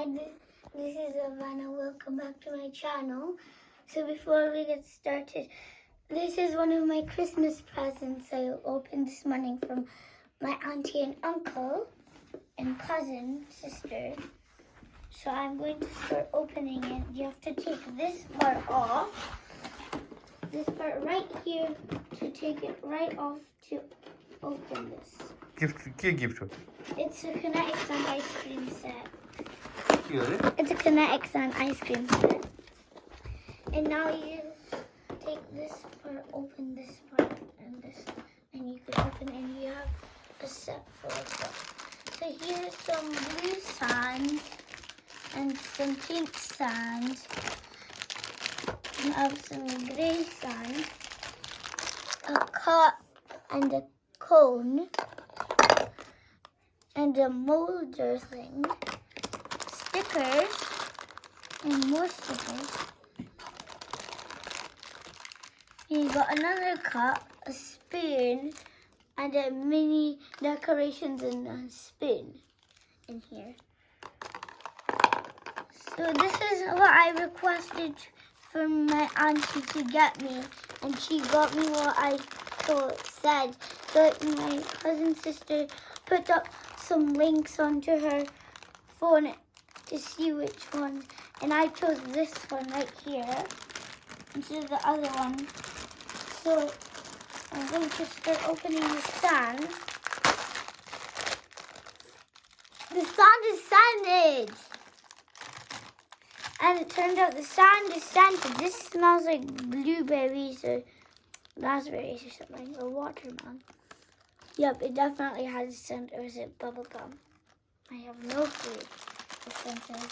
Hi, this is Ivana. Welcome back to my channel. So before we get started, this is one of my Christmas presents I opened this morning from my auntie and uncle and cousin, sister. So I'm going to start opening it. You have to take this part off. This part right here to take it right off to open this. Gift. It's a Kinetic Sun ice cream set. Here. It's a Kinetic Sun ice cream set. And now you take this part, open this part, and this, and you can open it, and you have a set full of stuff. So here's some blue sand and some pink sand. You have some gray sand, a cup and a cone, and a molder thing, stickers, and more stickers. You got another cup, a spoon, and a mini decorations and a spoon in here. So this is what I requested from my auntie to get me, and she got me what I said. So my cousin sister put up some links onto her phone to see which one, and I chose this one right here instead of the other one. So I'm going to start opening the sand. The sand is sanded, and it turned out the sand is scented. This smells like blueberries or raspberries or something, or watermelon. Yep, it definitely has a scent, or is it bubblegum? I have no clue what scent is.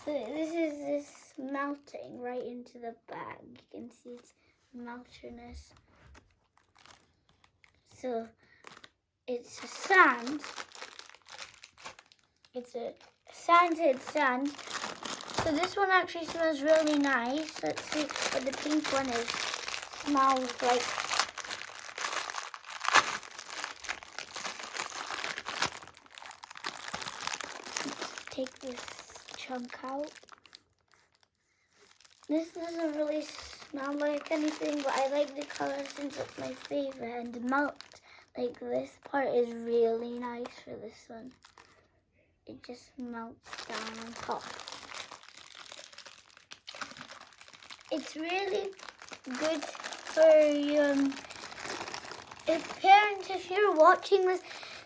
So this melting right into the bag. You can see its meltiness. So it's a sand. It's a sanded sand. So this one actually smells really nice. Let's see what the pink one is. Smells like. Let's take this chunk out. This doesn't really smell like anything, but I like the color since it's my favorite. And the melt, like this part is really nice for this one. It just melts down on top. It's really good for if you're watching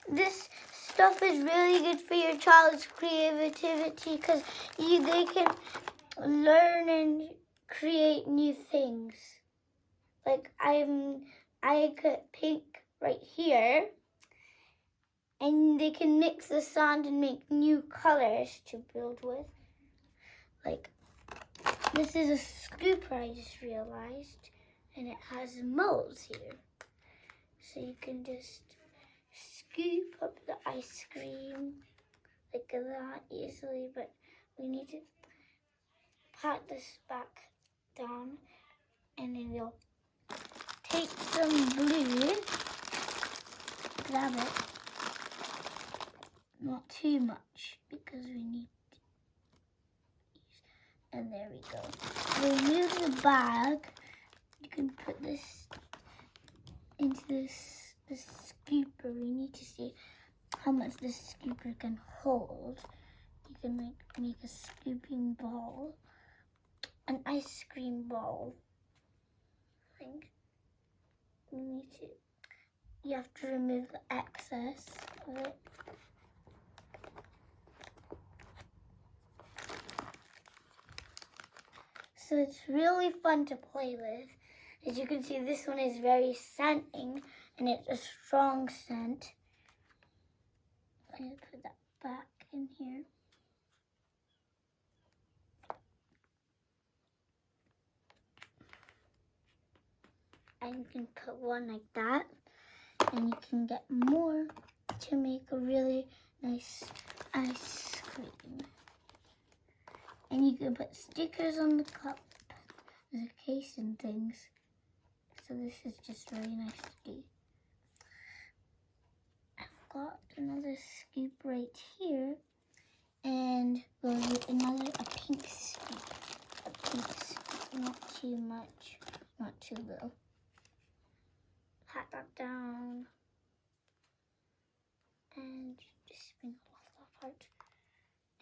this stuff is really good for your child's creativity, because they can learn and create new things. Like I could pink right here, and they can mix the sand and make new colors to build with. Like this is a scooper, I just realized, and it has molds here. So you can just scoop up the ice cream like that easily, but we need to pat this back down, and then we'll take some glue, grab it, not too much because we need to use, and there we go. Remove the bag. You can put this into this scooper. We need to see how much this scooper can hold. You can make a scooping ball, an ice cream ball. I think you have to remove the excess of it. So it's really fun to play with. As you can see, this one is very scenting, and it's a strong scent. I'm going to put that back in here. And you can put one like that, and you can get more to make a really nice ice cream. And you can put stickers on the cup, the case and things. So this is just really nice to do. I've got another scoop right here, and we'll do a pink scoop. A pink scoop, not too much, not too little. Pat that down, and just spring off that part.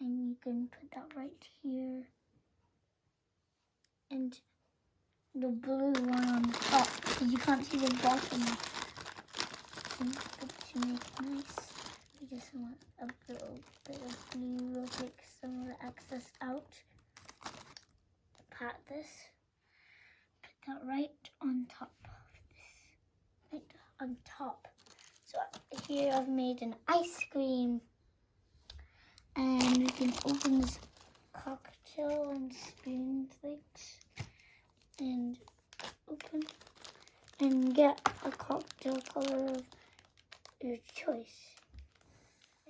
And you can put that right here, and the blue one on the top, because you can't see the bottom. And to make it nice, we just want a little bit of blue. We'll take some of the excess out. Pat this. Put that right on top of this. Right on top. So here I've made an ice cream. And we can open this cocktail and spoon things. And open. And get a cocktail color of your choice.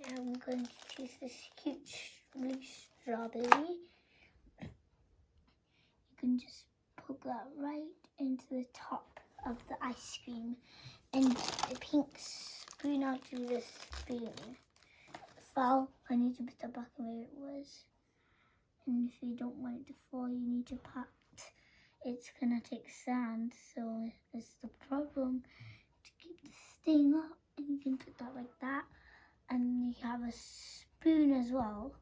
And I'm going to choose this cute blue strawberry. You can just poke that right into the top of the ice cream. And the pink spoon onto this spoon. Fall, I need to put that back where it was. And if you don't want it to fall, you need to pat. It's gonna take sand, so it's the problem to keep the stain up. And you can put that like that. And you have a spoon as well.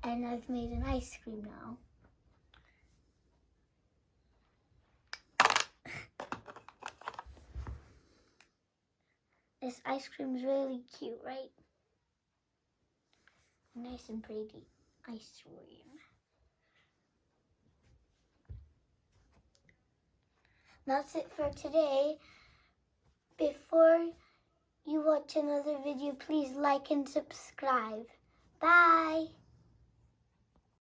And I've made an ice cream now. This ice cream is really cute, right? Nice and pretty ice cream. That's it for today. Before you watch another video, please like and subscribe. Bye!